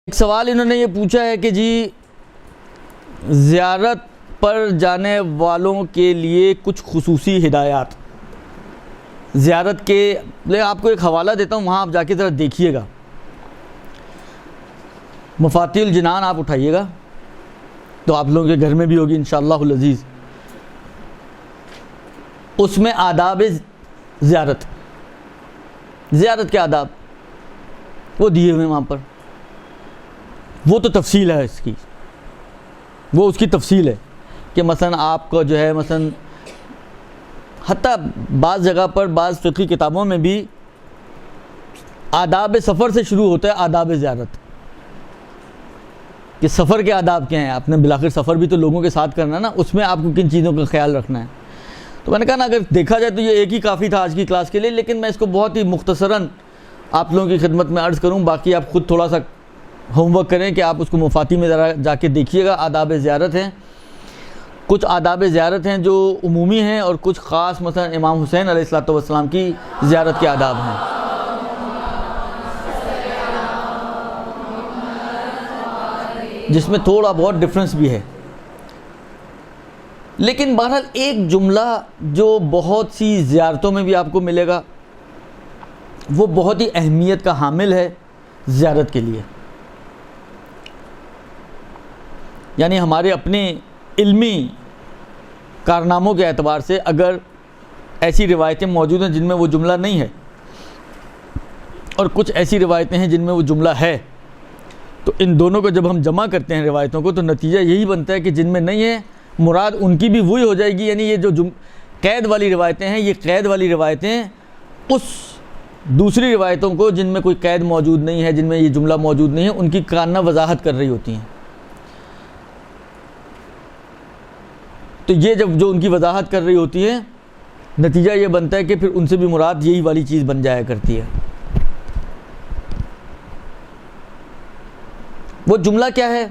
ایک سوال انہوں نے یہ پوچھا ہے کہ جی زیارت پر جانے والوں کے لیے کچھ خصوصی ہدایات، زیارت کے میں آپ کو ایک حوالہ دیتا ہوں، وہاں آپ جا کے ذرا دیکھیے گا، مفاتیح الجنان آپ اٹھائیے گا تو آپ لوگوں کے گھر میں بھی ہوگی انشاءاللہ العزیز، اس میں آداب زیارت کے آداب وہ دیے ہوئے ہیں وہاں پر، وہ تو تفصیل ہے اس کی، وہ اس کی تفصیل ہے کہ مثلا آپ کو جو ہے مثلا حتیٰ بعض جگہ پر بعض فقہی کتابوں میں بھی آداب سفر سے شروع ہوتا ہے آداب زیارت، کہ سفر کے آداب کیا ہیں، آپ نے بالآخر سفر بھی تو لوگوں کے ساتھ کرنا ہے نا، اس میں آپ کو کن چیزوں کا خیال رکھنا ہے۔ تو میں نے کہا نا اگر دیکھا جائے تو یہ ایک ہی کافی تھا آج کی کلاس کے لیے، لیکن میں اس کو بہت ہی مختصراً آپ لوگوں کی خدمت میں عرض کروں، باقی آپ خود تھوڑا سا ہوم ورک کریں کہ آپ اس کو مفاتیح میں ذرا جا کے دیکھیے گا۔ آداب زیارت ہیں، کچھ آداب زیارت ہیں جو عمومی ہیں اور کچھ خاص، مثلا امام حسین علیہ السلام کی زیارت کے آداب ہیں۔ جس میں تھوڑا بہت ڈفرنس بھی ہے، لیکن بہرحال ایک جملہ جو بہت سی زیارتوں میں بھی آپ کو ملے گا، وہ بہت ہی اہمیت کا حامل ہے زیارت کے لیے۔ یعنی ہمارے اپنے علمی کارناموں کے اعتبار سے اگر ایسی روایتیں موجود ہیں جن میں وہ جملہ نہیں ہے، اور کچھ ایسی روایتیں ہیں جن میں وہ جملہ ہے، تو ان دونوں کو جب ہم جمع کرتے ہیں روایتوں کو تو نتیجہ یہی بنتا ہے کہ جن میں نہیں ہے مراد ان کی بھی وہی ہو جائے گی۔ یعنی یہ جو قید والی روایتیں ہیں، یہ قید والی روایتیں اس دوسری روایتوں کو جن میں کوئی قید موجود نہیں ہے، جن میں یہ جملہ موجود نہیں ہے، ان کی کانہ وضاحت کر رہی ہوتی ہیں۔ تو یہ جب جو ان کی وضاحت کر رہی ہوتی ہے، نتیجہ یہ بنتا ہے کہ پھر ان سے بھی مراد یہی والی چیز بن جایا کرتی ہے۔ وہ جملہ کیا ہے؟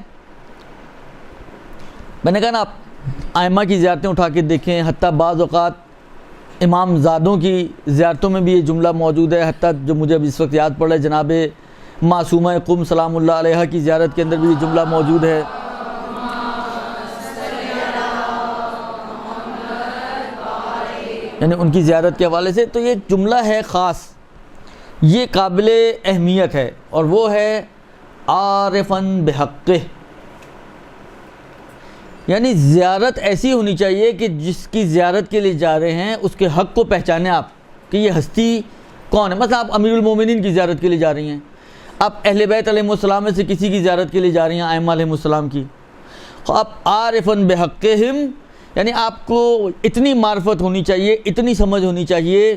میں نے کہا نا آپ ائمہ کی زیارتیں اٹھا کے دیکھیں، حتیٰ بعض اوقات امام زادوں کی زیارتوں میں بھی یہ جملہ موجود ہے، حتیٰ جو مجھے اب اس وقت یاد پڑ رہا ہے جناب معصومہ قم سلام اللہ علیہ کی زیارت کے اندر بھی یہ جملہ موجود ہے۔ یعنی ان کی زیارت کے حوالے سے تو یہ جملہ ہے خاص، یہ قابل اہمیت ہے، اور وہ ہے عارفاً بحقہ، یعنی زیارت ایسی ہونی چاہیے کہ جس کی زیارت کے لیے جا رہے ہیں اس کے حق کو پہچانیں آپ کہ یہ ہستی کون ہے۔ مثلا آپ امیر المومنین کی زیارت کے لیے جا رہی ہیں، آپ اہل بیت علیہ السلام میں سے کسی کی زیارت کے لیے جا رہی ہیں، ائمہ علیہ السلام کی، آپ عارفاً بحقہم، یعنی آپ کو اتنی معرفت ہونی چاہیے، اتنی سمجھ ہونی چاہیے،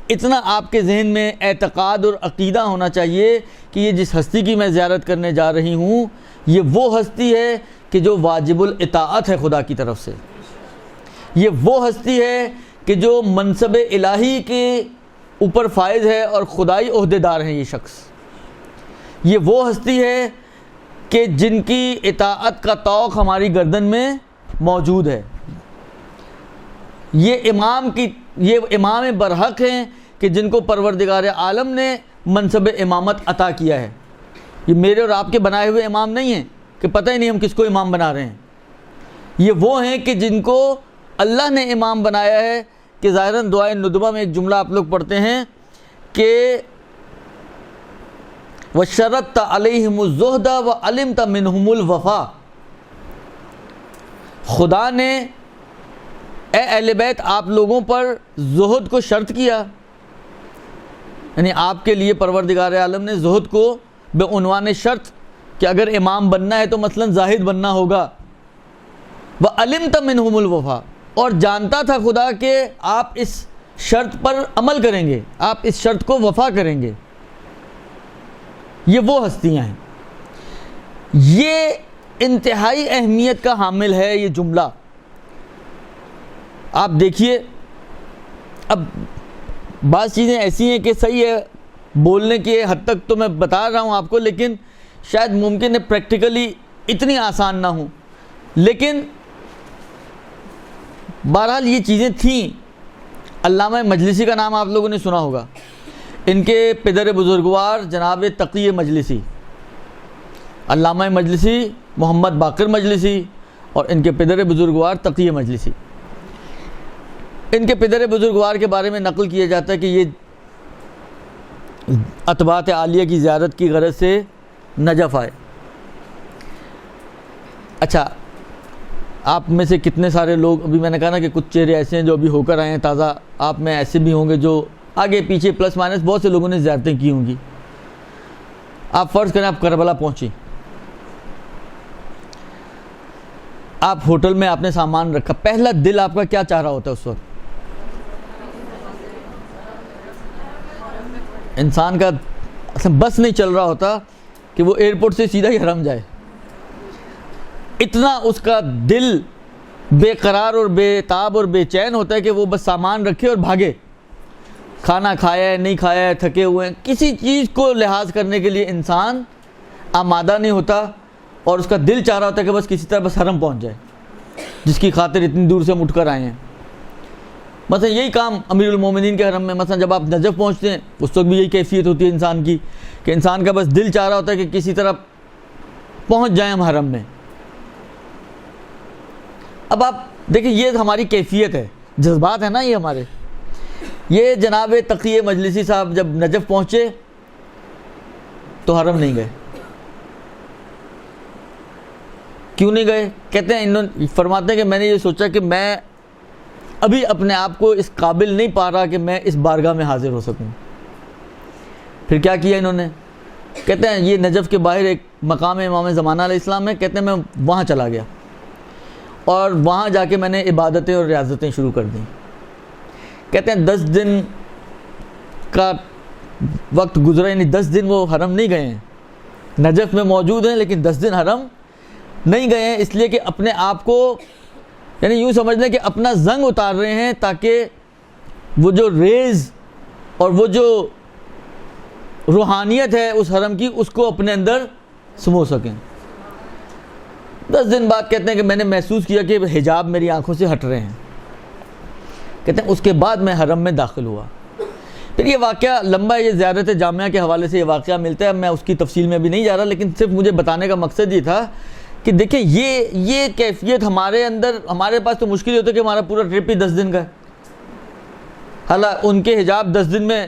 اتنا آپ کے ذہن میں اعتقاد اور عقیدہ ہونا چاہیے کہ یہ جس ہستی کی میں زیارت کرنے جا رہی ہوں، یہ وہ ہستی ہے کہ جو واجب الاطاعت ہے خدا کی طرف سے، یہ وہ ہستی ہے کہ جو منصب الہی کے اوپر فائز ہے اور خدائی عہدیدار ہیں یہ شخص، یہ وہ ہستی ہے کہ جن کی اطاعت کا طوق ہماری گردن میں موجود ہے، یہ امام برحق ہیں کہ جن کو پروردگار عالم نے منصب امامت عطا کیا ہے۔ یہ میرے اور آپ کے بنائے ہوئے امام نہیں ہیں کہ پتہ ہی نہیں ہم کس کو امام بنا رہے ہیں، یہ وہ ہیں کہ جن کو اللہ نے امام بنایا ہے، کہ ظاہراً دعائے ندبہ میں ایک جملہ آپ لوگ پڑھتے ہیں کہ وَشَرَطْتَ عَلَيْهِمُ الزُّهْدَ وَعَلِمْتَ مِنْهُمُ الْوَفَا، خدا نے اے اہل بیت آپ لوگوں پر زہد کو شرط کیا، یعنی آپ کے لیے پروردگار عالم نے زہد کو بعنوان شرط کہ اگر امام بننا ہے تو مثلا زاہد بننا ہوگا، وَعَلِمْتَ مِنْهُمُ الْوَفَا، اور جانتا تھا خدا کہ آپ اس شرط پر عمل کریں گے، آپ اس شرط کو وفا کریں گے۔ یہ وہ ہستیاں ہیں، یہ انتہائی اہمیت کا حامل ہے یہ جملہ۔ آپ دیکھیے اب بعض چیزیں ایسی ہیں کہ صحیح ہے بولنے کی حد تک تو میں بتا رہا ہوں آپ کو، لیکن شاید ممکن ہے پریکٹیکلی اتنی آسان نہ ہوں، لیکن بہرحال یہ چیزیں تھیں۔ علامہ مجلسی کا نام آپ لوگوں نے سنا ہوگا، ان کے پدر بزرگوار جناب تقی مجلسی، علامہ مجلسی محمد باقر مجلسی اور ان کے پدر بزرگوار تقی مجلسی. ان کے پدر بزرگوار کے بارے میں نقل کیا جاتا ہے کہ یہ اطباعت عالیہ کی زیارت کی غرض سے نجف آئے. اچھا، آپ میں سے کتنے سارے لوگ، ابھی میں نے کہا نا کہ کچھ چہرے ایسے ہیں جو ابھی ہو کر آئے ہیں تازہ، آپ میں ایسے بھی ہوں گے جو آگے پیچھے پلس مائنس بہت سے لوگوں نے زیارتیں کی ہوں گی. آپ فرض کریں آپ کربلا پہنچی، آپ ہوٹل میں آپ نے سامان رکھا، پہلا دل آپ کا کیا چاہ رہا ہوتا ہے اس وقت؟ انسان کا بس نہیں چل رہا ہوتا کہ وہ ایئرپورٹ سے سیدھا ہی حرم جائے. اتنا اس کا دل بے قرار اور بے تاب اور بے چین ہوتا ہے کہ وہ بس سامان رکھے اور بھاگے. کھانا کھایا ہے نہیں کھایا ہے، تھکے ہوئے ہیں، کسی چیز کو لحاظ کرنے کے لیے انسان آمادہ نہیں ہوتا، اور اس کا دل چاہ رہا ہوتا ہے کہ بس کسی طرح بس حرم پہنچ جائے جس کی خاطر اتنی دور سے ہم اٹھ کر آئے ہیں. مثلا یہی کام امیر المومنین کے حرم میں، مثلا جب آپ نجف پہنچتے ہیں اس وقت بھی یہی کیفیت ہوتی ہے انسان کی کہ انسان کا بس دل چاہ رہا ہوتا ہے کہ کسی طرح پہنچ جائیں ہم حرم میں. اب آپ دیکھیں یہ ہماری کیفیت ہے، جذبات ہیں نا یہ ہمارے. یہ جناب تقی مجلسی صاحب جب نجف پہنچے تو حرم نہیں گئے. کیوں نہیں گئے؟ کہتے ہیں انہوں فرماتے ہیں کہ میں نے یہ سوچا کہ میں ابھی اپنے آپ کو اس قابل نہیں پا رہا کہ میں اس بارگاہ میں حاضر ہو سکوں. پھر کیا کیا انہوں نے؟ کہتے ہیں یہ نجف کے باہر ایک مقام امام زمانہ علیہ السلام ہے، کہتے ہیں میں وہاں چلا گیا اور وہاں جا کے میں نے عبادتیں اور ریاضتیں شروع کر دیں. کہتے ہیں 10 دن کا وقت گزرا، یعنی 10 دن وہ حرم نہیں گئے ہیں، نجف میں موجود ہیں لیکن 10 دن حرم نہیں گئے ہیں، اس لیے کہ اپنے آپ کو یعنی یوں سمجھ لیں کہ اپنا زنگ اتار رہے ہیں تاکہ وہ جو ریز اور وہ جو روحانیت ہے اس حرم کی اس کو اپنے اندر سمو سکیں. 10 دن بعد کہتے ہیں کہ میں نے محسوس کیا کہ حجاب میری آنکھوں سے ہٹ رہے ہیں. کہتے ہیں اس کے بعد میں حرم میں داخل ہوا. پھر یہ واقعہ لمبا ہے، یہ زیارت جامعہ کے حوالے سے یہ واقعہ ملتا ہے، میں اس کی تفصیل میں بھی نہیں جا رہا، لیکن صرف مجھے بتانے کا مقصد یہ تھا کہ دیکھیں یہ کیفیت ہمارے اندر، ہمارے پاس تو مشکل ہوتا ہے کہ ہمارا پورا ٹرپ ہی 10 دن کا ہے. حالانکہ ان کے حجاب 10 دن میں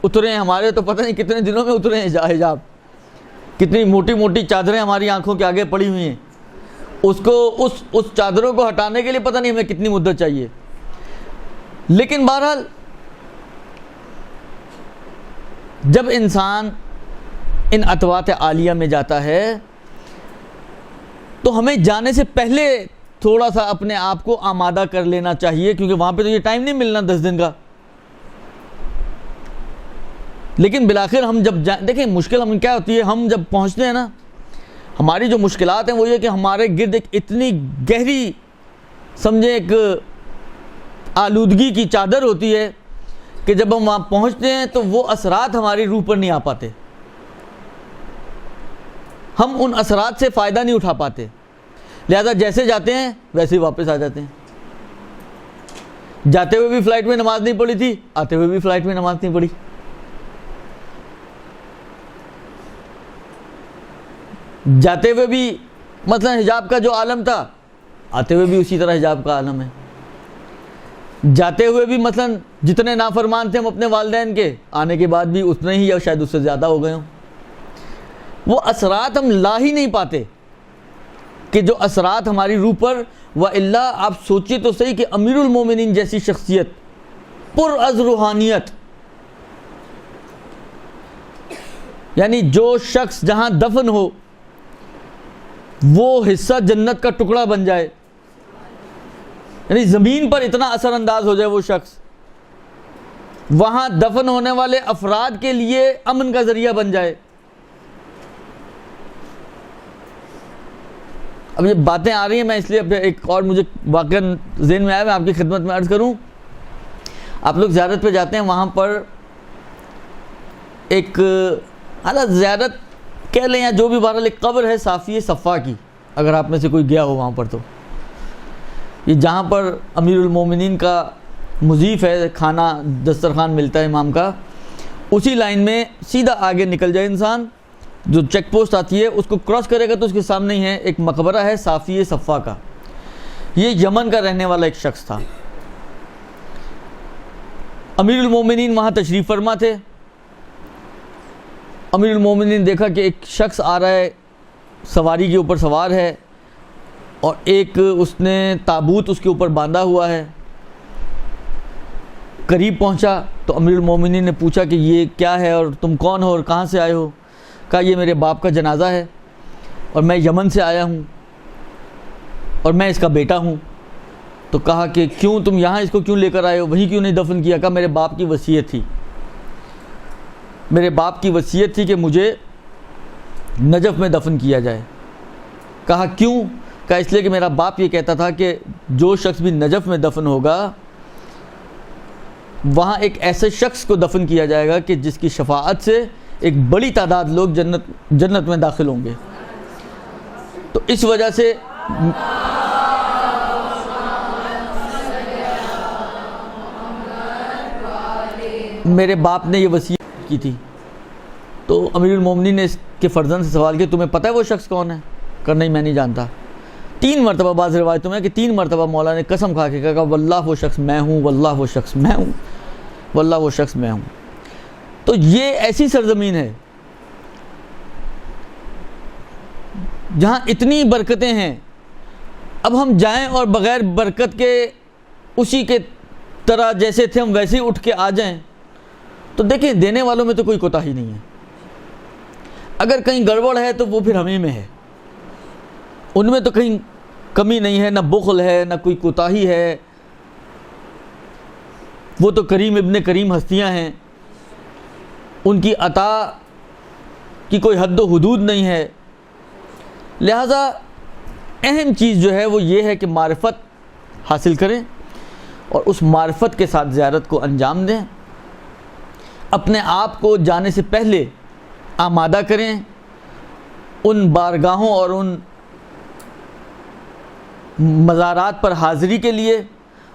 اترے ہیں، ہمارے تو پتہ نہیں کتنے دنوں میں اترے ہیں حجاب. کتنی موٹی موٹی چادریں ہماری آنکھوں کے آگے پڑی ہوئی ہیں، اس چادروں کو ہٹانے کے لیے پتہ نہیں ہمیں کتنی مدت چاہیے. لیکن بہرحال جب انسان ان اطوات عالیہ میں جاتا ہے تو ہمیں جانے سے پہلے تھوڑا سا اپنے آپ کو آمادہ کر لینا چاہیے، کیونکہ وہاں پہ تو یہ ٹائم نہیں ملنا 10 دن کا. لیکن بالآخر ہم جب دیکھیں مشکل ہم کیا ہوتی ہے، ہم جب پہنچتے ہیں نا، ہماری جو مشکلات ہیں وہ یہ کہ ہمارے گرد ایک اتنی گہری سمجھے ایک آلودگی کی چادر ہوتی ہے کہ جب ہم وہاں پہنچتے ہیں تو وہ اثرات ہماری روح پر نہیں آ پاتے، ہم ان اثرات سے فائدہ نہیں اٹھا پاتے. لہذا جیسے جاتے ہیں ویسے ہی واپس آ جاتے ہیں. جاتے ہوئے بھی فلائٹ میں نماز نہیں پڑھی تھی، آتے ہوئے بھی فلائٹ میں نماز نہیں پڑھی. جاتے ہوئے بھی مثلا حجاب کا جو عالم تھا، آتے ہوئے بھی اسی طرح حجاب کا عالم ہے. جاتے ہوئے بھی مثلا جتنے نافرمان تھے ہم اپنے والدین کے، آنے کے بعد بھی اتنے ہی یا شاید اس سے زیادہ ہو گئے ہوں. وہ اثرات ہم لا ہی نہیں پاتے کہ جو اثرات ہماری روح پر. وَإِلَّا آپ سوچیں تو صحیح کہ امیر المومنین جیسی شخصیت پر از روحانیت، یعنی جو شخص جہاں دفن ہو وہ حصہ جنت کا ٹکڑا بن جائے، یعنی زمین پر اتنا اثر انداز ہو جائے وہ شخص، وہاں دفن ہونے والے افراد کے لیے امن کا ذریعہ بن جائے. اب یہ باتیں آ رہی ہیں، میں اس لیے ایک اور مجھے واقعہ ذہن میں آیا، میں آپ کی خدمت میں عرض کروں. آپ لوگ زیارت پہ جاتے ہیں، وہاں پر ایک حالت زیارت کہہ لیں یا جو بھی بہرحال ایک قبر ہے صافی صفا کی، اگر آپ میں سے کوئی گیا ہو وہاں پر، تو یہ جہاں پر امیر المومنین کا مضیف ہے، کھانا دسترخوان ملتا ہے امام کا، اسی لائن میں سیدھا آگے نکل جائے انسان جو چیک پوسٹ آتی ہے اس کو کراس کرے گا تو اس کے سامنے ہی ہے ایک مقبرہ ہے صافی صفا کا. یہ یمن کا رہنے والا ایک شخص تھا. امیر المومنین وہاں تشریف فرما تھے. امیر المومنین دیکھا کہ ایک شخص آ رہا ہے, سواری کے اوپر سوار ہے, اور ایک اس نے تابوت اس کے اوپر باندھا ہوا ہے. قریب پہنچا تو امیر المومنین نے پوچھا کہ یہ کیا ہے اور تم کون ہو اور کہاں سے آئے ہو؟ کہا یہ میرے باپ کا جنازہ ہے اور میں یمن سے آیا ہوں اور میں اس کا بیٹا ہوں. تو کہا کہ کیوں تم یہاں اس کو کیوں لے کر آئے ہو, وہیں کیوں نہیں دفن کیا؟ کہا میرے باپ کی وصیت تھی, میرے باپ کی وصیت تھی کہ مجھے نجف میں دفن کیا جائے. کہا کیوں؟ کہا اس لیے کہ میرا باپ یہ کہتا تھا کہ جو شخص بھی نجف میں دفن ہوگا وہاں ایک ایسے شخص کو دفن کیا جائے گا کہ جس کی شفاعت سے ایک بڑی تعداد لوگ جنت میں داخل ہوں گے. تو اس وجہ سے میرے باپ نے یہ وصیت کی تھی. تو امیر المومنین نے اس کے فرزند سے سوال کیا تمہیں پتہ ہے وہ شخص کون ہے؟ کہ نہیں میں نہیں جانتا. 3 مرتبہ بعض روایتوں میں کہ 3 مرتبہ مولا نے قسم کھا کے کہا واللہ وہ شخص میں ہوں, واللہ وہ شخص میں ہوں, واللہ وہ شخص میں ہوں. تو یہ ایسی سرزمین ہے جہاں اتنی برکتیں ہیں. اب ہم جائیں اور بغیر برکت کے اسی کے طرح جیسے تھے ہم ویسے ہی اٹھ کے آ جائیں تو دیکھیں دینے والوں میں تو کوئی کوتاہی نہیں ہے. اگر کہیں گڑبڑ ہے تو وہ پھر ہمیں میں ہے, ان میں تو کہیں کمی نہیں ہے, نہ بخل ہے نہ کوئی کوتاہی ہے. وہ تو کریم ابن کریم ہستیاں ہیں, ان کی عطا کی کوئی حد و حدود نہیں ہے. لہذا اہم چیز جو ہے وہ یہ ہے کہ معرفت حاصل کریں اور اس معرفت کے ساتھ زیارت کو انجام دیں. اپنے آپ کو جانے سے پہلے آمادہ کریں ان بارگاہوں اور ان مزارات پر حاضری کے لیے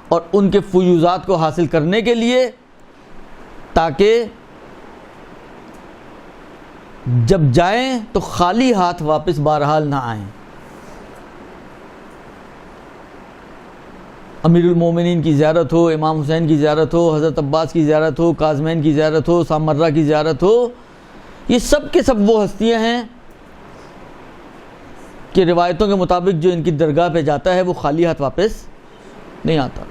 اور ان کے فیوضات کو حاصل کرنے کے لیے, تاکہ جب جائیں تو خالی ہاتھ واپس بہرحال نہ آئیں. امیر المومنین کی زیارت ہو, امام حسین کی زیارت ہو, حضرت عباس کی زیارت ہو, کاظمین کی زیارت ہو, سامرہ کی زیارت ہو, یہ سب کے سب وہ ہستیاں ہیں کہ روایتوں کے مطابق جو ان کی درگاہ پہ جاتا ہے وہ خالی ہاتھ واپس نہیں آتا.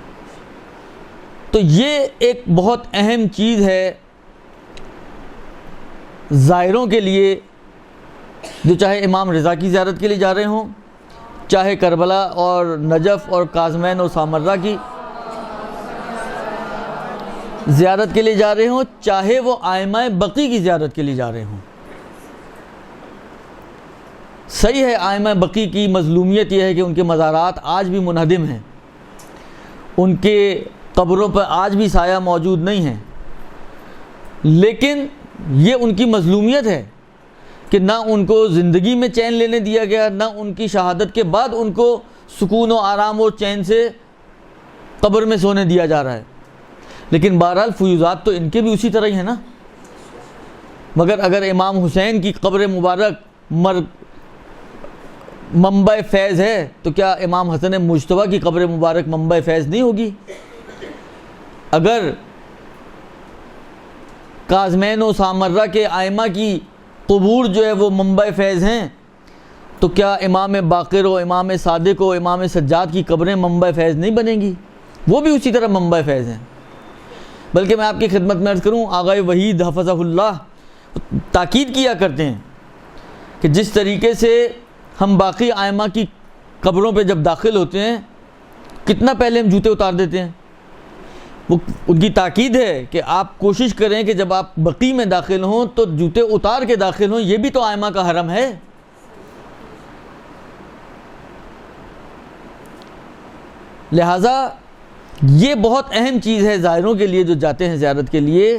تو یہ ایک بہت اہم چیز ہے زائروں کے لیے, جو چاہے امام رضا کی زیارت کے لیے جا رہے ہوں, چاہے کربلا اور نجف اور کاظمین اور سامرہ کی زیارت کے لیے جا رہے ہوں, چاہے وہ ائمہ بقی کی زیارت کے لیے جا رہے ہوں. صحیح ہے ائمہ بقی کی مظلومیت یہ ہے کہ ان کے مزارات آج بھی منہدم ہیں, ان کے قبروں پر آج بھی سایہ موجود نہیں ہے, لیکن یہ ان کی مظلومیت ہے کہ نہ ان کو زندگی میں چین لینے دیا گیا, نہ ان کی شہادت کے بعد ان کو سکون و آرام اور چین سے قبر میں سونے دیا جا رہا ہے. لیکن بہرحال فیوضات تو ان کے بھی اسی طرح ہی ہیں نا. مگر اگر امام حسین کی قبر مبارک منبع فیض ہے تو کیا امام حسن مجتبیٰ کی قبر مبارک منبع فیض نہیں ہوگی؟ اگر کاظمین و سامرہ کے ائمہ کی قبور جو ہے وہ منبع فیض ہیں تو کیا امام باقر و امام صادق و امام سجاد کی قبریں منبع فیض نہیں بنیں گی؟ وہ بھی اسی طرح منبع فیض ہیں. بلکہ میں آپ کی خدمت میں عرض کروں, آغا وحید حفظہ اللہ تاکید کیا کرتے ہیں کہ جس طریقے سے ہم باقی ائمہ کی قبروں پہ جب داخل ہوتے ہیں کتنا پہلے ہم جوتے اتار دیتے ہیں. وہ ان کی تاکید ہے کہ آپ کوشش کریں کہ جب آپ بقی میں داخل ہوں تو جوتے اتار کے داخل ہوں, یہ بھی تو ائمہ کا حرم ہے. لہٰذا یہ بہت اہم چیز ہے زائروں کے لیے جو جاتے ہیں زیارت کے لیے,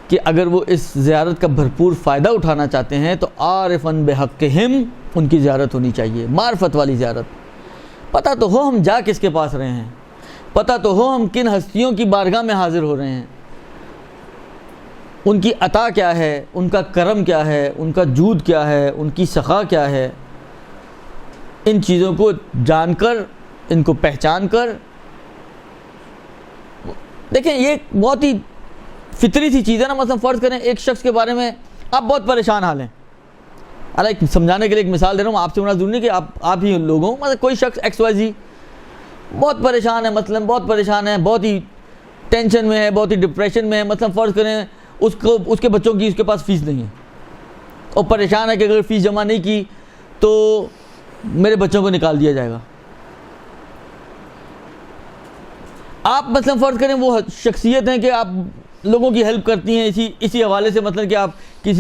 کہ اگر وہ اس زیارت کا بھرپور فائدہ اٹھانا چاہتے ہیں تو عارفاً بحقہم ان کی زیارت ہونی چاہیے, معرفت والی زیارت. پتہ تو ہو ہم جا کس کے پاس رہے ہیں, پتہ تو ہو ہم کن ہستیوں کی بارگاہ میں حاضر ہو رہے ہیں. ان کی عطا کیا ہے، ان کا کرم کیا ہے، ان کا جود کیا ہے، ان کی سخا کیا ہے، ان چیزوں کو جان کر، ان کو پہچان کر، دیکھیں یہ بہت ہی فطری سی چیز ہے نا. مثلا فرض کریں ایک شخص کے بارے میں آپ بہت پریشان حال ہیں، اللہ سمجھانے کے لیے ایک مثال دے رہا ہوں، آپ سے ہونا ضروری نہیں کہ آپ ہی لوگوں، مطلب کوئی شخص ایکس وائی زی بہت پریشان ہے، مثلا بہت پریشان ہے، بہت ہی ٹینشن میں ہے، بہت ہی ڈپریشن میں ہے. مثلا فرض کریں اس کے بچوں کی اس کے پاس فیس نہیں ہے اور پریشان ہے کہ اگر فیس جمع نہیں کی تو میرے بچوں کو نکال دیا جائے گا. آپ مثلا فرض کریں وہ شخصیت ہیں کہ آپ لوگوں کی ہیلپ کرتی ہیں اسی حوالے سے، مطلب کہ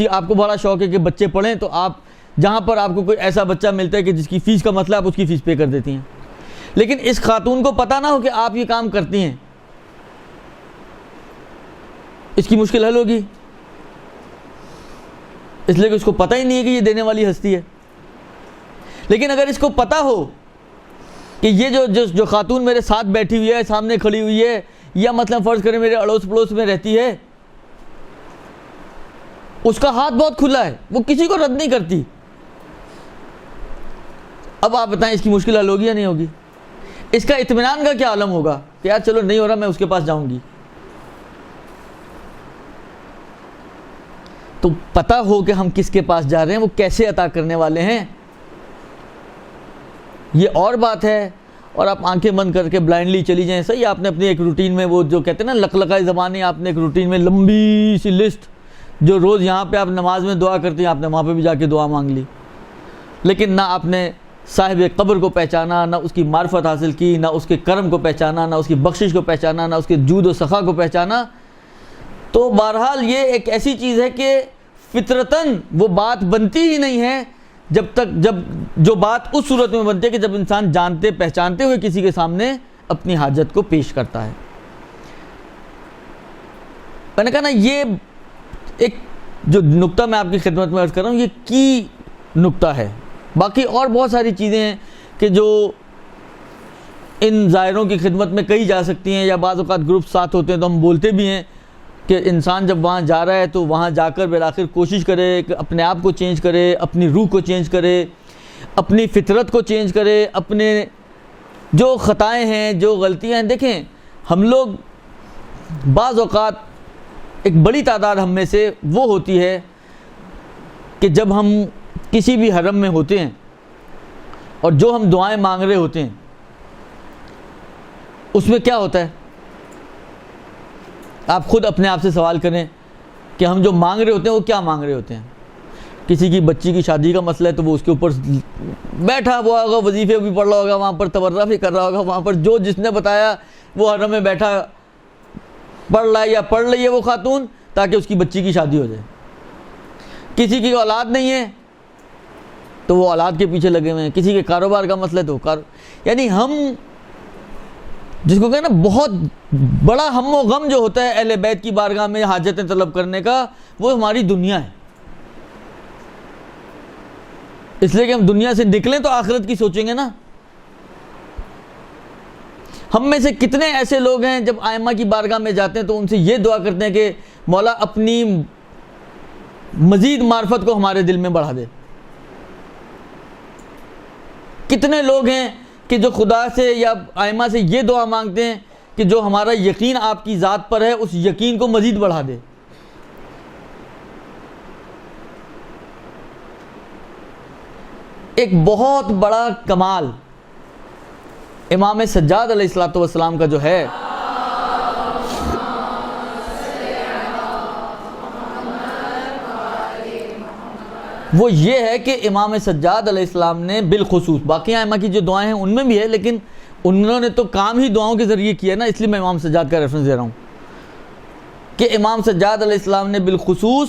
آپ کو بڑا شوق ہے کہ بچے پڑھیں، تو آپ جہاں پر آپ کو کوئی ایسا بچہ ملتا ہے کہ جس کی فیس کا مسئلہ، آپ اس کی فیس پے کر دیتی ہیں. لیکن اس خاتون کو پتہ نہ ہو کہ آپ یہ کام کرتی ہیں، اس کی مشکل حل ہوگی، اس لیے کہ اس کو پتہ ہی نہیں ہے کہ یہ دینے والی ہستی ہے. لیکن اگر اس کو پتہ ہو کہ یہ جو خاتون میرے ساتھ بیٹھی ہوئی ہے، سامنے کھڑی ہوئی ہے، یا مطلب فرض کریں میرے اڑوس پڑوس میں رہتی ہے، اس کا ہاتھ بہت کھلا ہے، وہ کسی کو رد نہیں کرتی، اب آپ بتائیں اس کی مشکل حل ہوگی یا نہیں ہوگی؟ اس کا اطمینان کا کیا عالم ہوگا کہ یار چلو نہیں ہو رہا میں اس کے پاس جاؤں گی. تو پتہ ہو کہ ہم کس کے پاس جا رہے ہیں، وہ کیسے عطا کرنے والے ہیں، یہ اور بات ہے. اور آپ آنکھیں بند کر کے بلائنڈلی چلی جائیں، صحیح آپ نے اپنی ایک روٹین میں، وہ جو کہتے ہیں نا لقلقۂ زبانی، آپ نے ایک روٹین میں لمبی سی لسٹ، جو روز یہاں پہ آپ نماز میں دعا کرتے ہیں آپ نے وہاں پہ بھی جا کے دعا مانگ لی، لیکن نہ آپ نے صاحب قبر کو پہچانا، نہ اس کی معرفت حاصل کی، نہ اس کے کرم کو پہچانا، نہ اس کی بخشش کو پہچانا، نہ اس کے جود و سخا کو پہچانا. تو بہرحال یہ ایک ایسی چیز ہے کہ فطرتاً وہ بات بنتی ہی نہیں ہے جب جو بات اس صورت میں بنتی ہے کہ جب انسان جانتے پہچانتے ہوئے کسی کے سامنے اپنی حاجت کو پیش کرتا ہے. میں نے کہا نا یہ ایک جو نقطہ میں آپ کی خدمت میں عرض کر رہا ہوں یہ کی نقطہ ہے. باقی اور بہت ساری چیزیں ہیں کہ جو ان زائروں کی خدمت میں کہی جا سکتی ہیں، یا بعض اوقات گروپ ساتھ ہوتے ہیں تو ہم بولتے بھی ہیں کہ انسان جب وہاں جا رہا ہے تو وہاں جا کر بالآخر کوشش کرے کہ اپنے آپ کو چینج کرے، اپنی روح کو چینج کرے، اپنی فطرت کو چینج کرے، اپنے جو خطائیں ہیں، جو غلطیاں ہیں. دیکھیں ہم لوگ بعض اوقات ایک بڑی تعداد ہم میں سے وہ ہوتی ہے کہ جب ہم کسی بھی حرم میں ہوتے ہیں اور جو ہم دعائیں مانگ رہے ہوتے ہیں اس میں کیا ہوتا ہے، آپ خود اپنے آپ سے سوال کریں کہ ہم جو مانگ رہے ہوتے ہیں وہ کیا مانگ رہے ہوتے ہیں. کسی کی بچی کی شادی کا مسئلہ ہے تو وہ اس کے اوپر بیٹھا ہوا ہوگا، وظیفے بھی پڑھ رہا ہوگا، وہاں پر تبرہ بھی کر رہا ہوگا، وہاں پر جو جس نے بتایا وہ حرم میں بیٹھا پڑھ رہا ہے یا پڑھ رہی ہے وہ خاتون تاکہ اس کی بچی کی شادی ہو جائے. کسی کی اولاد نہیں ہے تو وہ اولاد کے پیچھے لگے ہوئے ہیں. کسی کے کاروبار کا مسئلہ ہے تو یعنی ہم جس کو کہنا بہت بڑا ہم و غم جو ہوتا ہے اہل بیت کی بارگاہ میں حاجتیں طلب کرنے کا، وہ ہماری دنیا ہے. اس لیے کہ ہم دنیا سے نکلیں تو آخرت کی سوچیں گے نا. ہم میں سے کتنے ایسے لوگ ہیں جب ائمہ کی بارگاہ میں جاتے ہیں تو ان سے یہ دعا کرتے ہیں کہ مولا اپنی مزید معرفت کو ہمارے دل میں بڑھا دے. کتنے لوگ ہیں کہ جو خدا سے یا ائمہ سے یہ دعا مانگتے ہیں کہ جو ہمارا یقین آپ کی ذات پر ہے اس یقین کو مزید بڑھا دے. ایک بہت بڑا کمال امام سجاد علیہ السلام کا جو ہے وہ یہ ہے کہ امام سجاد علیہ السلام نے بالخصوص، باقی ائمہ کی جو دعائیں ہیں ان میں بھی ہے لیکن انہوں نے تو کام ہی دعاؤں کے ذریعے کیا نا، اس لیے میں امام سجاد کا ریفرنس دے رہا ہوں کہ امام سجاد علیہ السلام نے بالخصوص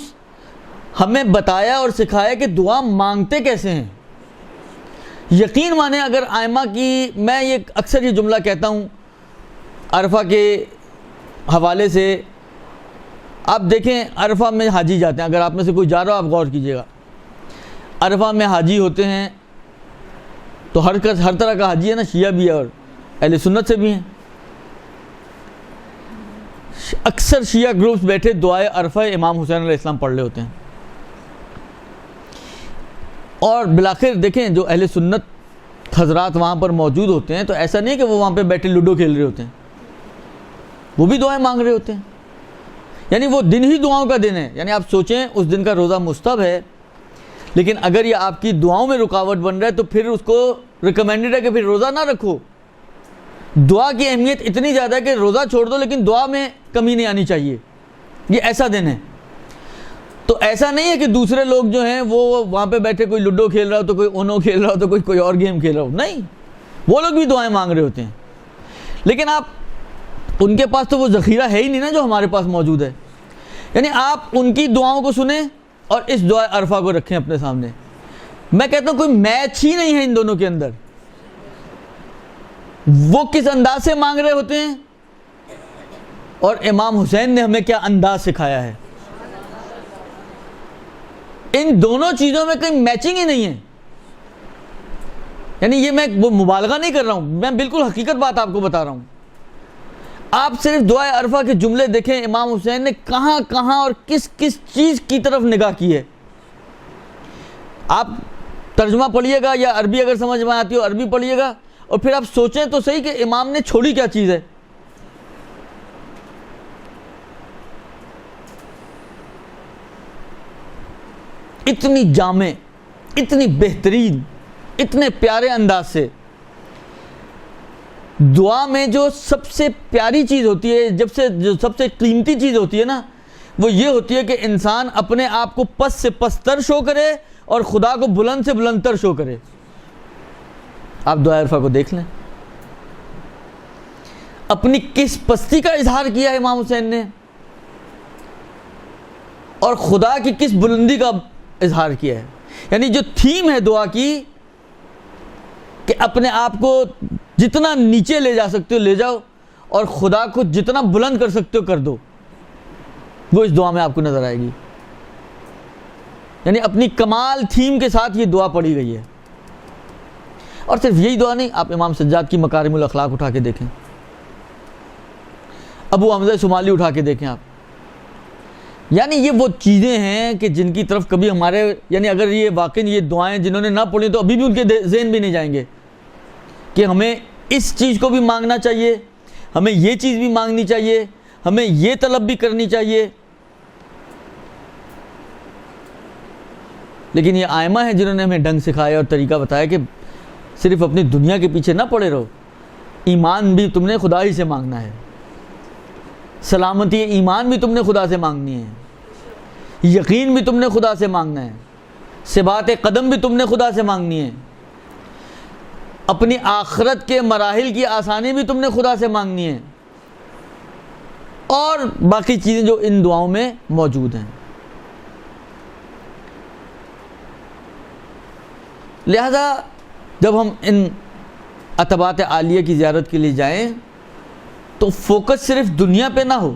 ہمیں بتایا اور سکھایا کہ دعا مانگتے کیسے ہیں. یقین مانے اگر ائمہ کی، میں یہ اکثر یہ جملہ کہتا ہوں عرفہ کے حوالے سے، آپ دیکھیں عرفہ میں حاجی جاتے ہیں، اگر آپ میں سے کوئی جا رہا ہو آپ غور کیجئے گا، عرفہ میں حاجی ہوتے ہیں تو ہر طرح کا حاجی ہے نا، شیعہ بھی ہے اور اہل سنت سے بھی ہیں. اکثر شیعہ گروپس بیٹھے دعائے عرفہ امام حسین علیہ السلام پڑھ رہے ہوتے ہیں، اور بالآخر دیکھیں جو اہل سنت حضرات وہاں پر موجود ہوتے ہیں تو ایسا نہیں کہ وہ وہاں پہ بیٹھے لوڈو کھیل رہے ہوتے ہیں، وہ بھی دعائیں مانگ رہے ہوتے ہیں. یعنی وہ دن ہی دعاؤں کا دن ہے. یعنی آپ سوچیں اس دن کا روزہ مستحب ہے، لیکن اگر یہ آپ کی دعاؤں میں رکاوٹ بن رہا ہے تو پھر اس کو ریکمینڈڈ ہے کہ پھر روزہ نہ رکھو. دعا کی اہمیت اتنی زیادہ ہے کہ روزہ چھوڑ دو لیکن دعا میں کمی نہیں آنی چاہیے. یہ ایسا دن ہے. تو ایسا نہیں ہے کہ دوسرے لوگ جو ہیں وہ وہاں پہ بیٹھے کوئی لوڈو کھیل رہا ہو تو کوئی اونو کھیل رہا ہو تو کوئی اور گیم کھیل رہا ہو. نہیں، وہ لوگ بھی دعائیں مانگ رہے ہوتے ہیں، لیکن آپ ان کے پاس تو وہ ذخیرہ ہے ہی نہیں نا جو ہمارے پاس موجود ہے. یعنی آپ ان کی دعاؤں کو سنیں اور اس دعائے عرفہ کو رکھیں اپنے سامنے. میں کہتا ہوں کوئی میچ ہی نہیں ہے ان دونوں کے اندر. وہ کس انداز سے مانگ رہے ہوتے ہیں اور امام حسین نے ہمیں کیا انداز سکھایا ہے. ان دونوں چیزوں میں کوئی میچنگ ہی نہیں ہے. یعنی یہ میں مبالغہ نہیں کر رہا ہوں، میں بالکل حقیقت بات آپ کو بتا رہا ہوں. آپ صرف دعائے عرفہ کے جملے دیکھیں امام حسین نے کہاں کہاں اور کس کس چیز کی طرف نگاہ کی ہے. آپ ترجمہ پڑھیے گا یا عربی اگر سمجھ میں آتی ہو عربی پڑھیے گا اور پھر آپ سوچیں تو صحیح کہ امام نے چھوڑی کیا چیز ہے. اتنی جامع، اتنی بہترین، اتنے پیارے انداز سے. دعا میں جو سب سے پیاری چیز ہوتی ہے، جو سب سے قیمتی چیز ہوتی ہے نا، وہ یہ ہوتی ہے کہ انسان اپنے آپ کو پست سے پستر شو کرے اور خدا کو بلند سے بلندتر شو کرے. آپ دعائے عرفہ کو دیکھ لیں، اپنی کس پستی کا اظہار کیا ہے امام حسین نے اور خدا کی کس بلندی کا اظہار کیا ہے. یعنی جو تھیم ہے دعا کی کہ اپنے آپ کو جتنا نیچے لے جا سکتے ہو لے جاؤ اور خدا کو جتنا بلند کر سکتے ہو کر دو، وہ اس دعا میں آپ کو نظر آئے گی. یعنی اپنی کمال تھیم کے ساتھ یہ دعا پڑھی گئی ہے. اور صرف یہی دعا نہیں، آپ امام سجاد کی مکارم الاخلاق اٹھا کے دیکھیں، ابو حمزہ شمالی اٹھا کے دیکھیں آپ. یعنی یہ وہ چیزیں ہیں کہ جن کی طرف کبھی ہمارے، یعنی اگر یہ واقعی یہ دعائیں جنہوں نے نہ پڑھی تو ابھی بھی ان کے ذہن بھی نہیں جائیں گے کہ ہمیں اس چیز کو بھی مانگنا چاہیے، ہمیں یہ چیز بھی مانگنی چاہیے، ہمیں یہ طلب بھی کرنی چاہیے. لیکن یہ ائمہ ہیں جنہوں نے ہمیں ڈھنگ سکھایا اور طریقہ بتایا کہ صرف اپنی دنیا کے پیچھے نہ پڑے رہو. ایمان بھی تم نے خدا ہی سے مانگنا ہے، سلامتی ایمان بھی تم نے خدا سے مانگنی ہے، یقین بھی تم نے خدا سے مانگنا ہے، ثبات قدم بھی تم نے خدا سے مانگنی ہے، اپنی آخرت کے مراحل کی آسانی بھی تم نے خدا سے مانگنی ہے، اور باقی چیزیں جو ان دعاؤں میں موجود ہیں. لہذا جب ہم ان عتبات عالیہ کی زیارت کے لیے جائیں تو فوکس صرف دنیا پہ نہ ہو،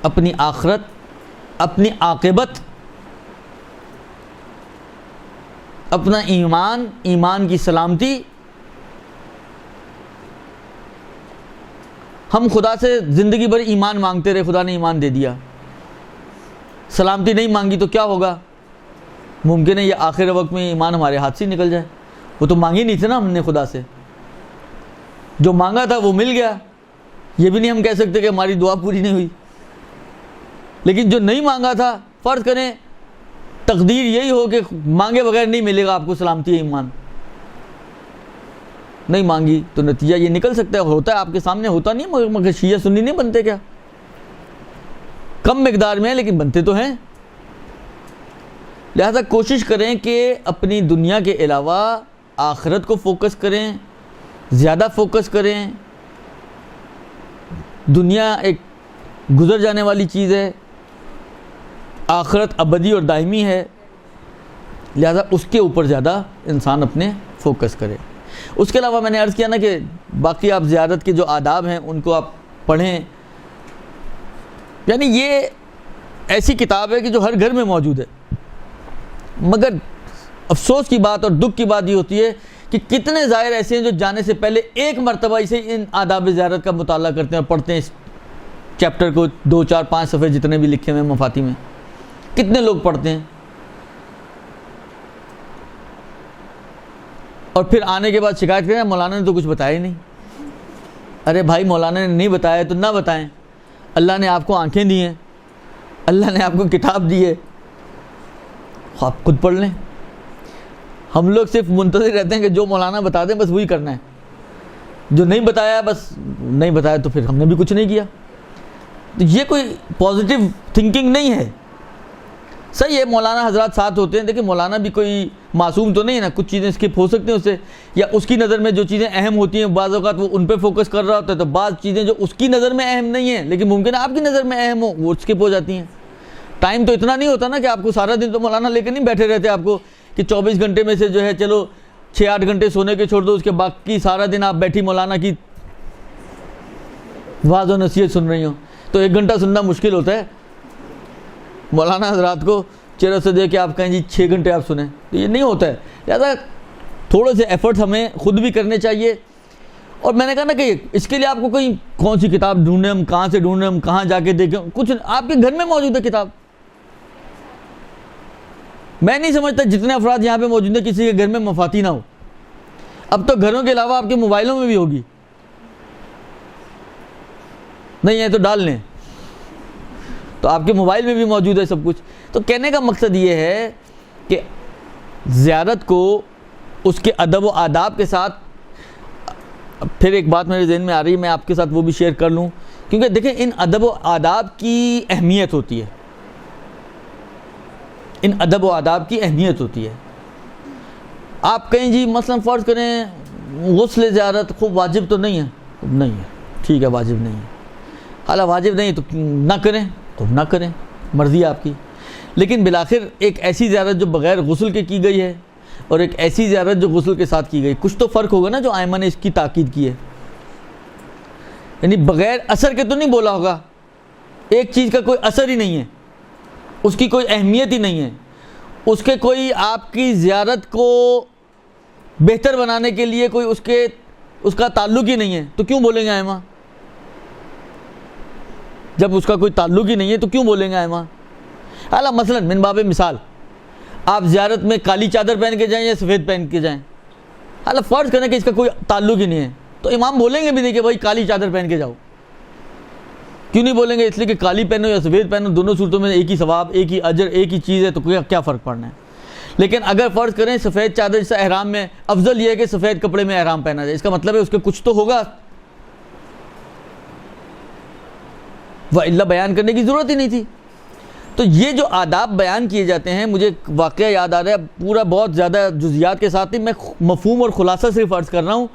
اپنی آخرت، اپنی عاقبت، اپنا ایمان، ایمان کی سلامتی. ہم خدا سے زندگی بھر ایمان مانگتے رہے، خدا نے ایمان دے دیا، سلامتی نہیں مانگی تو کیا ہوگا؟ ممکن ہے یہ آخر وقت میں ایمان ہمارے ہاتھ سے نکل جائے. وہ تو مانگی نہیں تھے نا ہم نے خدا سے، جو مانگا تھا وہ مل گیا. یہ بھی نہیں ہم کہہ سکتے کہ ہماری دعا پوری نہیں ہوئی. لیکن جو نہیں مانگا تھا، فرض کریں تقدیر یہی ہو کہ مانگے بغیر نہیں ملے گا آپ کو سلامتی ایمان، نہیں مانگی تو نتیجہ یہ نکل سکتا ہے. ہوتا ہے آپ کے سامنے، ہوتا نہیں مگر شیعہ سنی نہیں بنتے کیا؟ کم مقدار میں ہیں لیکن بنتے تو ہیں. لہذا کوشش کریں کہ اپنی دنیا کے علاوہ آخرت کو فوکس کریں، زیادہ فوکس کریں. دنیا ایک گزر جانے والی چیز ہے، آخرت ابدی اور دائمی ہے. لہذا اس کے اوپر زیادہ انسان اپنے فوکس کرے. اس کے علاوہ میں نے عرض کیا نا کہ باقی آپ زیارت کے جو آداب ہیں ان کو آپ پڑھیں. یعنی یہ ایسی کتاب ہے کہ جو ہر گھر میں موجود ہے، مگر افسوس کی بات اور دکھ کی بات یہ ہوتی ہے کہ کتنے زائر ایسے ہیں جو جانے سے پہلے ایک مرتبہ اسے ان آداب زیارت کا مطالعہ کرتے ہیں اور پڑھتے ہیں اس چیپٹر کو 2 4 5 صفحے جتنے بھی لکھے ہوئے ہیں مفاتی میں. کتنے لوگ پڑھتے ہیں اور پھر آنے کے بعد شکایت کریں مولانا نے تو کچھ بتایا ہی نہیں. ارے بھائی مولانا نے نہیں بتایا تو نہ بتائیں. اللہ نے آپ کو آنکھیں دی ہیں, اللہ نے آپ کو کتاب دی ہے, آپ خود پڑھ لیں. ہم لوگ صرف منتظر رہتے ہیں کہ جو مولانا بتا دیں بس وہی کرنا ہے, جو نہیں بتایا بس نہیں بتایا تو پھر ہم نے بھی کچھ نہیں کیا. تو یہ کوئی پازیٹیو تھنکنگ نہیں ہے. صحیح ہے مولانا حضرات ساتھ ہوتے ہیں, دیکھیں مولانا بھی کوئی معصوم تو نہیں ہے نا, کچھ چیزیں اسکپ ہو سکتی ہیں اس سے, یا اس کی نظر میں جو چیزیں اہم ہوتی ہیں بعض اوقات وہ ان پہ فوکس کر رہا ہوتا ہے, تو بعض چیزیں جو اس کی نظر میں اہم نہیں ہیں لیکن ممکن ہے آپ کی نظر میں اہم ہو وہ اسکپ ہو جاتی ہیں. ٹائم تو اتنا نہیں ہوتا نا کہ آپ کو سارا دن تو مولانا لے کے نہیں بیٹھے رہتے آپ کو کہ 24 گھنٹے میں سے جو ہے چلو 6 8 گھنٹے سونے کے چھوڑ دو, اس کے باقی سارا دن آپ بیٹھی مولانا کی واعظ و نصیحت سن رہی ہوں. تو 1 گھنٹہ سننا مشکل ہوتا ہے. مولانا حضرات کو چہرے سے دے کے آپ کہیں جی 6 گھنٹے آپ سنیں, تو یہ نہیں ہوتا ہے. لہٰذا تھوڑے سے ایفرٹس ہمیں خود بھی کرنے چاہیے. اور میں نے کہا نا کہ اس کے لیے آپ کو کوئی کون سی کتاب ڈھونڈیں, ہم کہاں سے ڈھونڈیں, ہم کہاں جا کے دیکھیں, کچھ آپ کے گھر میں موجود ہے کتاب. میں نہیں سمجھتا جتنے افراد یہاں پہ موجود ہیں کسی کے گھر میں مفاتی نہ ہو. اب تو گھروں کے علاوہ آپ کے موبائلوں میں بھی ہوگی, نہیں ہے تو ڈال لیں, تو آپ کے موبائل میں بھی موجود ہے سب کچھ. تو کہنے کا مقصد یہ ہے کہ زیارت کو اس کے ادب و آداب کے ساتھ, پھر ایک بات میرے ذہن میں آ رہی ہے میں آپ کے ساتھ وہ بھی شیئر کر لوں, کیونکہ دیکھیں ان ادب و آداب کی اہمیت ہوتی ہے, ان ادب و آداب کی اہمیت ہوتی ہے. آپ کہیں جی مثلا فرض کریں غسل زیارت خوب واجب تو نہیں ہے, نہیں ہے ٹھیک ہے واجب نہیں ہے, حالا واجب نہیں تو نہ کریں تو نہ کریں, مرضی آپ کی. لیکن بالآخر ایک ایسی زیارت جو بغیر غسل کے کی گئی ہے اور ایک ایسی زیارت جو غسل کے ساتھ کی گئی, کچھ تو فرق ہوگا نا جو آئمہ نے اس کی تاکید کی ہے. یعنی بغیر اثر کے تو نہیں بولا ہوگا, ایک چیز کا کوئی اثر ہی نہیں ہے, اس کی کوئی اہمیت ہی نہیں ہے, اس کے کوئی آپ کی زیارت کو بہتر بنانے کے لیے کوئی اس کا تعلق ہی نہیں ہے, تو کیوں بولیں گے آئمہ؟ جب اس کا کوئی تعلق ہی نہیں ہے تو کیوں بولیں گے آئمہ؟ حالا مثلا من باب مثال آپ زیارت میں کالی چادر پہن کے جائیں یا سفید پہن کے جائیں, حالا فرض کریں کہ اس کا کوئی تعلق ہی نہیں ہے, تو امام بولیں گے بھی نہیں کہ بھائی کالی چادر پہن کے جاؤ. کیوں نہیں بولیں گے؟ اس لیے کہ کالی پہنو یا سفید پہنو دونوں صورتوں میں ایک ہی ثواب, ایک ہی اجر, ایک ہی چیز ہے, تو کیا فرق پڑنا ہے. لیکن اگر فرض کریں سفید چادر جیسا احرام میں, افضل یہ ہے کہ سفید کپڑے میں احرام پہنا جائے, اس کا مطلب ہے اس کے کچھ تو ہوگا, وَإِلَّا بیان کرنے کی ضرورت ہی نہیں تھی. تو یہ جو آداب بیان کیے جاتے ہیں, مجھے واقعہ یاد آ رہا ہے, پورا بہت زیادہ جزیات کے ساتھ ہی میں مفہوم اور خلاصہ صرف عرض کر رہا ہوں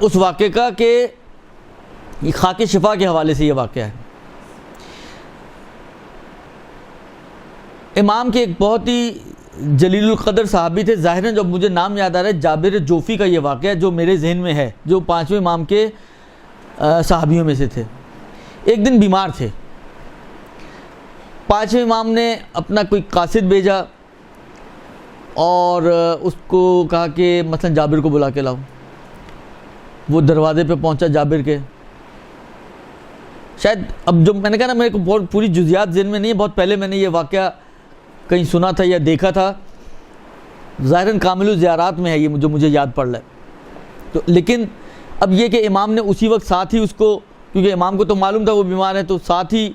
اس واقعے کا, کہ یہ خاک شفا کے حوالے سے یہ واقعہ ہے. امام کے ایک بہت ہی جلیل القدر صحابی تھے, ظاہراً جب مجھے نام یاد آ رہا ہے جابر جوفی کا یہ واقعہ جو میرے ذہن میں ہے, جو 5ویں امام کے صحابیوں میں سے تھے. ایک دن بیمار تھے, 5ویں امام نے اپنا کوئی قاصد بھیجا اور اس کو کہا کہ مثلا جابر کو بلا کے لاؤ. وہ دروازے پہ پہنچا جابر کے, شاید اب جو میں نے کہا نا میرے کو بہت پوری جزیات ذہن میں نہیں ہے, بہت پہلے میں نے یہ واقعہ کہیں سنا تھا یا دیکھا تھا, ظاہراً کامل الزیارات میں ہے یہ جو مجھے یاد پڑ رہا ہے. تو لیکن اب یہ کہ امام نے اسی وقت ساتھ ہی اس کو, کیونکہ امام کو تو معلوم تھا وہ بیمار ہے, تو ساتھ ہی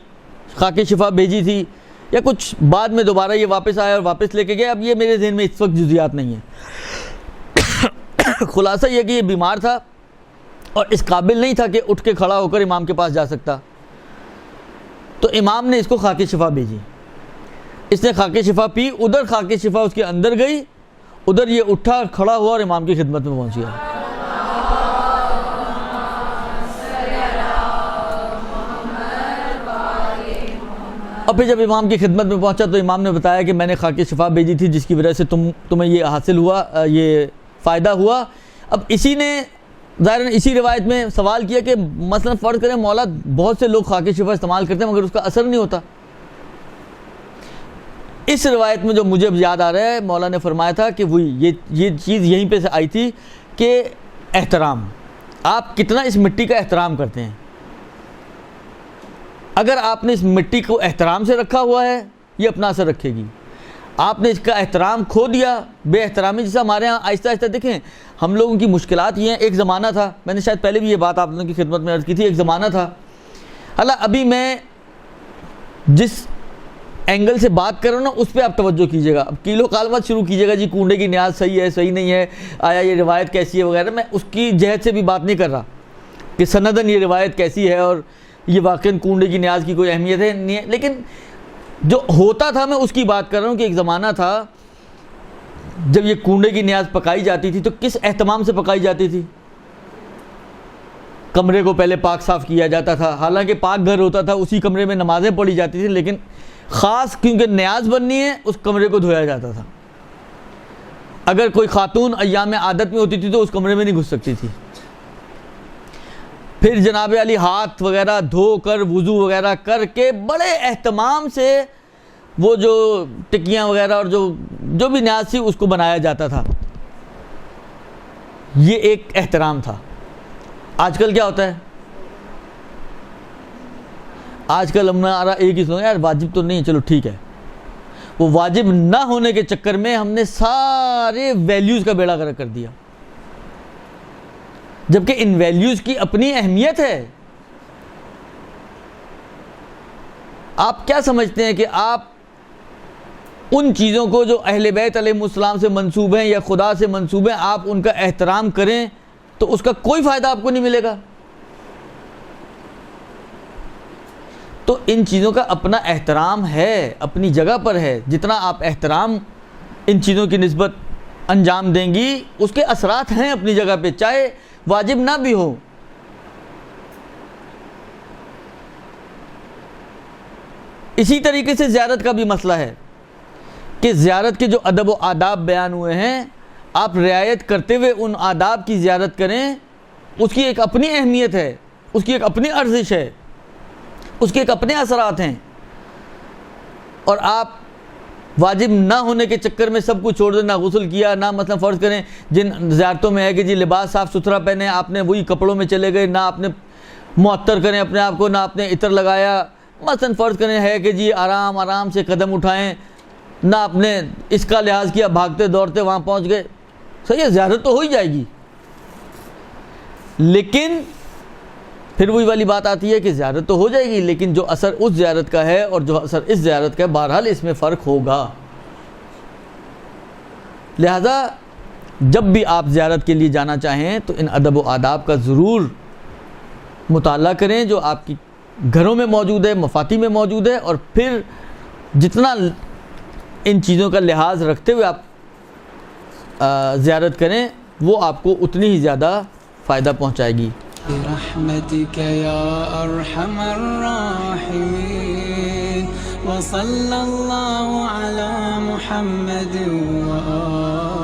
خاک شفا بھیجی تھی, یا کچھ بعد میں دوبارہ یہ واپس آیا اور واپس لے کے گئے, اب یہ میرے ذہن میں اس وقت جزیات نہیں ہے. خلاصہ یہ کہ یہ بیمار تھا اور اس قابل نہیں تھا کہ اٹھ کے کھڑا ہو کر امام کے پاس جا سکتا, تو امام نے اس کو خاک شفا بھیجی. اس نے خاک شفا پی, ادھر خاک شفا اس کے اندر گئی, ادھر یہ اٹھا کھڑا ہوا اور امام کی خدمت میں پہنچ گیا. اور پھر جب امام کی خدمت میں پہنچا تو امام نے بتایا کہ میں نے خاک شفا بھیجی تھی جس کی وجہ سے تمہیں یہ حاصل ہوا, یہ فائدہ ہوا. اب اسی نے ظاہراً اسی روایت میں سوال کیا کہ مثلا فرض کریں مولا بہت سے لوگ خاک شفا استعمال کرتے ہیں مگر اس کا اثر نہیں ہوتا, اس روایت میں جو مجھے اب یاد آ رہا ہے، مولا نے فرمایا تھا کہ وہی یہ چیز یہیں پہ سے آئی تھی کہ احترام، آپ کتنا اس مٹی کا احترام کرتے ہیں۔ اگر آپ نے اس مٹی کو احترام سے رکھا ہوا ہے، یہ اپنا اثر رکھے گی۔ آپ نے اس کا احترام کھو دیا، بے احترامی، جیسا ہمارے ہاں آہستہ آہستہ دیکھیں ہم لوگوں کی مشکلات یہ ہیں۔ ایک زمانہ تھا، میں نے شاید پہلے بھی یہ بات آپ لوگوں کی خدمت میں عرض کی تھی، ایک زمانہ تھا، حالانکہ ابھی میں جس اینگل سے بات کر رہا ہوں نا اس پہ آپ توجہ کیجیے گا۔ اب کیلو کال مت شروع کیجیے گا جی کونڈے کی نیاز صحیح ہے صحیح نہیں ہے، آیا یہ روایت کیسی ہے وغیرہ، میں اس کی جہت سے بھی بات نہیں کر رہا کہ سندن یہ روایت کیسی ہے اور یہ واقعاً کونڈے کی نیاز کی کوئی اہمیت ہے نہیں ہے، لیکن جو ہوتا تھا میں اس کی بات کر رہا ہوں کہ ایک زمانہ تھا جب یہ کونڈے کی نیاز پکائی جاتی تھی تو کس اہتمام سے پکائی جاتی تھی؟ کمرے کو پہلے پاک صاف کیا جاتا تھا، حالانکہ پاک گھر ہوتا تھا، اسی کمرے میں نمازیں پڑھی جاتی تھیں، لیکن خاص کیونکہ نیاز بننی ہے اس کمرے کو دھویا جاتا تھا۔ اگر کوئی خاتون ایام عادت میں ہوتی تھی تو اس کمرے میں نہیں گھس سکتی تھی۔ پھر جناب علی ہاتھ وغیرہ دھو کر وضو وغیرہ کر کے بڑے اہتمام سے وہ جو ٹکیاں وغیرہ اور جو بھی نیاز تھی اس کو بنایا جاتا تھا۔ یہ ایک احترام تھا۔ آج کل کیا ہوتا ہے؟ آج کل ہمارا ایک ہی سنو یار واجب تو نہیں، چلو ٹھیک ہے، وہ واجب نہ ہونے کے چکر میں ہم نے سارے ویلیوز کا بیڑا غرق کر دیا، جبکہ ان ویلیوز کی اپنی اہمیت ہے۔ آپ کیا سمجھتے ہیں کہ آپ ان چیزوں کو جو اہل بیت علیہ السلام سے منسوب ہیں یا خدا سے منسوب ہیں، آپ ان کا احترام کریں تو اس کا کوئی فائدہ آپ کو نہیں ملے گا؟ تو ان چیزوں کا اپنا احترام ہے، اپنی جگہ پر ہے۔ جتنا آپ احترام ان چیزوں کی نسبت انجام دیں گی اس کے اثرات ہیں اپنی جگہ پہ، چاہے واجب نہ بھی ہو۔ اسی طریقے سے زیارت کا بھی مسئلہ ہے کہ زیارت کے جو ادب و آداب بیان ہوئے ہیں، آپ رعایت کرتے ہوئے ان آداب کی زیارت کریں، اس کی ایک اپنی اہمیت ہے، اس کی ایک اپنی ارزش ہے، اس کے ایک اپنے اثرات ہیں۔ اور آپ واجب نہ ہونے کے چکر میں سب کچھ چھوڑ دیں، نہ غسل کیا، نہ مثلا فرض کریں جن زیارتوں میں ہے کہ جی لباس صاف ستھرا پہنے، آپ نے وہی کپڑوں میں چلے گئے، نہ آپ نے معطر کریں اپنے آپ کو، نہ آپ نے عطر لگایا، مثلا فرض کریں ہے کہ جی آرام آرام سے قدم اٹھائیں، نہ آپ نے اس کا لحاظ کیا، بھاگتے دوڑتے وہاں پہنچ گئے، صحیح ہے زیارت تو ہو ہی جائے گی، لیکن پھر وہی والی بات آتی ہے کہ زیارت تو ہو جائے گی لیکن جو اثر اس زیارت کا ہے اور جو اثر اس زیارت کا ہے، بہرحال اس میں فرق ہوگا۔ لہذا جب بھی آپ زیارت کے لیے جانا چاہیں تو ان ادب و آداب کا ضرور مطالعہ کریں جو آپ کی گھروں میں موجود ہے، مفاتیح میں موجود ہے، اور پھر جتنا ان چیزوں کا لحاظ رکھتے ہوئے آپ زیارت کریں وہ آپ کو اتنی ہی زیادہ فائدہ پہنچائے گی۔ برحمتك يا أرحم الراحمين وصلى الله على محمد وآله